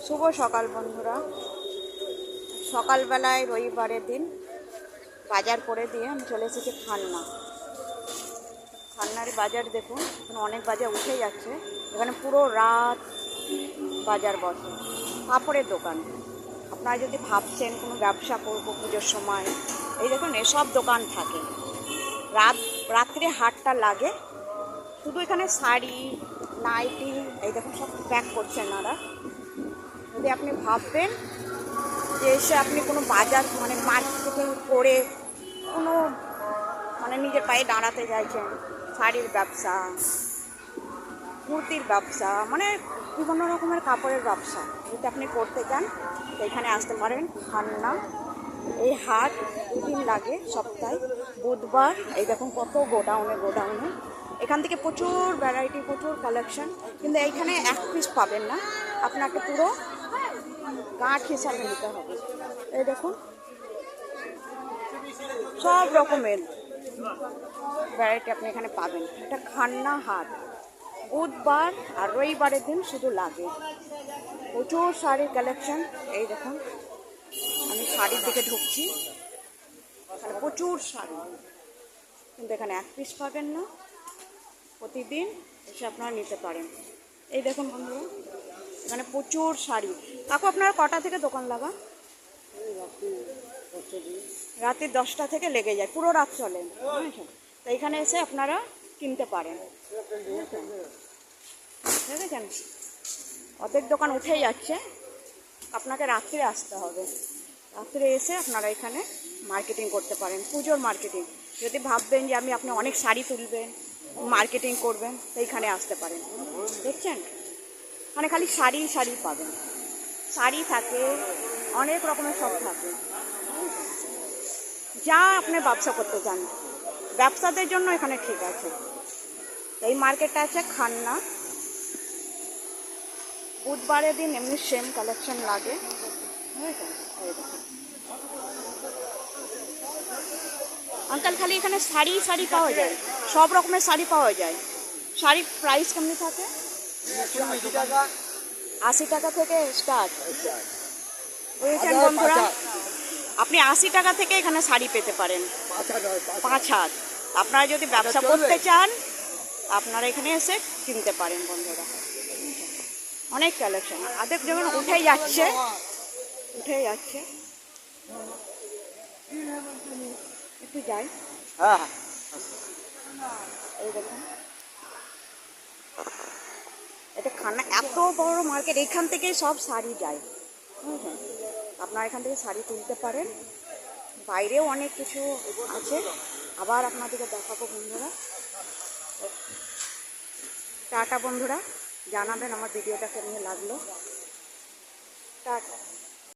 শুভ সকাল বন্ধুরা। সকালবেলায় রবিবারের দিন বাজার করে দিয়ে আমি চলে এসেছি খান্নার বাজার। দেখুন এখানে অনেক বাজার উঠে যাচ্ছে। এখানে পুরো রাত বাজার বসে, কাপড়ের দোকান। আপনারা যদি ভাবছেন কোনো ব্যবসা করবো পুজোর সময়, এই দেখুন এসব দোকান থাকে। রাত্রে হাটটা লাগে। শুধু এখানে শাড়ি, নাইটি, এই দেখুন সব প্যাক করছে এনারা। যদি আপনি ভাববেন যে এসে আপনি কোনো বাজার মার্কেটিং করে কোনো নিজের পায়ে দাঁড়াতে চাইছেন, শাড়ির ব্যবসা, কুর্তির ব্যবসা, বিভিন্ন রকমের কাপড়ের ব্যবসা যদি আপনি করতে চান তো এখানে আসতে পারেন খান্না। এই হাট দুদিন লাগে সপ্তাহে, বুধবার। এই দেখুন কত গোডাউনে এখান থেকে প্রচুর ভ্যারাইটি, প্রচুর কালেকশন। কিন্তু এইখানে এক পিস পাবেন না, আপনাকে পুরো গাঁট হিসাবে নিতে হবে। এই দেখুন সব রকমের ভ্যারাইটি আপনি এখানে পাবেন। এটা খান্না হাট, বুধবার আর রবিবারের দিন শুধু লাগে। প্রচুর শাড়ির কালেকশন। এই দেখুন আমি শাড়ির দিকে ঢুকছি, এখানে প্রচুর শাড়ি, কিন্তু এখানে এক পিস পাবেন না। প্রতিদিন এসে আপনারা নিতে পারেন। এই দেখুন বন্ধুরা এখানে প্রচুর শাড়ি। কাকু আপনারা কটা থেকে দোকান লাগা? রাতে 10টা থেকে লেগে যায়, পুরো রাত চলে। তো এখানে এসে আপনারা কিনতে পারেন। দেখেছেন অর্ধেক দোকান উঠে যাচ্ছে। আপনাকে রাত্রে আসতে হবে, রাত্রে এসে আপনারা এখানে মার্কেটিং করতে পারেন, পুজোর মার্কেটিং। যদি ভাববেন যে আপনি অনেক শাড়ি তুলবেন, মার্কেটিং করবেন, তো এইখানে আসতে পারেন। দেখছেন মানে খালি শাড়ি পাবেন, শাড়ি থাকে, অনেক রকমের সব থাকে। যা আপনি ব্যবসা করতে চান, ব্যবসাদের জন্য এখানে ঠিক আছে। এই মার্কেটটা আছে খান্না। বুধবারের দিন এমনি সেম কালেকশন লাগে। আঙ্কাল খালি এখানে শাড়ি পাওয়া যায়, সব রকমের শাড়ি পাওয়া যায়। শাড়ির প্রাইস কেমনি থাকে? 80 টাকা থেকে স্টার্ট। বুঝেছেন বন্ধুরা, আপনি 80 টাকা থেকে এখানে শাড়ি পেতে পারেন 5 হাত। আপনারা যদি ব্যবসা করতে চান আপনারা এখানে এসে কিনতে পারেন বন্ধুরা। অনেক কালেকশন, আদের যখন উঠে যাচ্ছে একটু যাই। এই দেখুন এটা খান্না, এত বড় মার্কেট, এখান থেকেই সব শাড়ি যায়। বুঝলেন, আপনারা এখান থেকে শাড়ি তুলতে পারেন। বাইরেও অনেক কিছু আছে, আবার আপনাদেরকে দেখাবো বন্ধুরা। টাটা বন্ধুরা, জানাবেন আমার ভিডিওটা কেমন লাগলো। টাটা।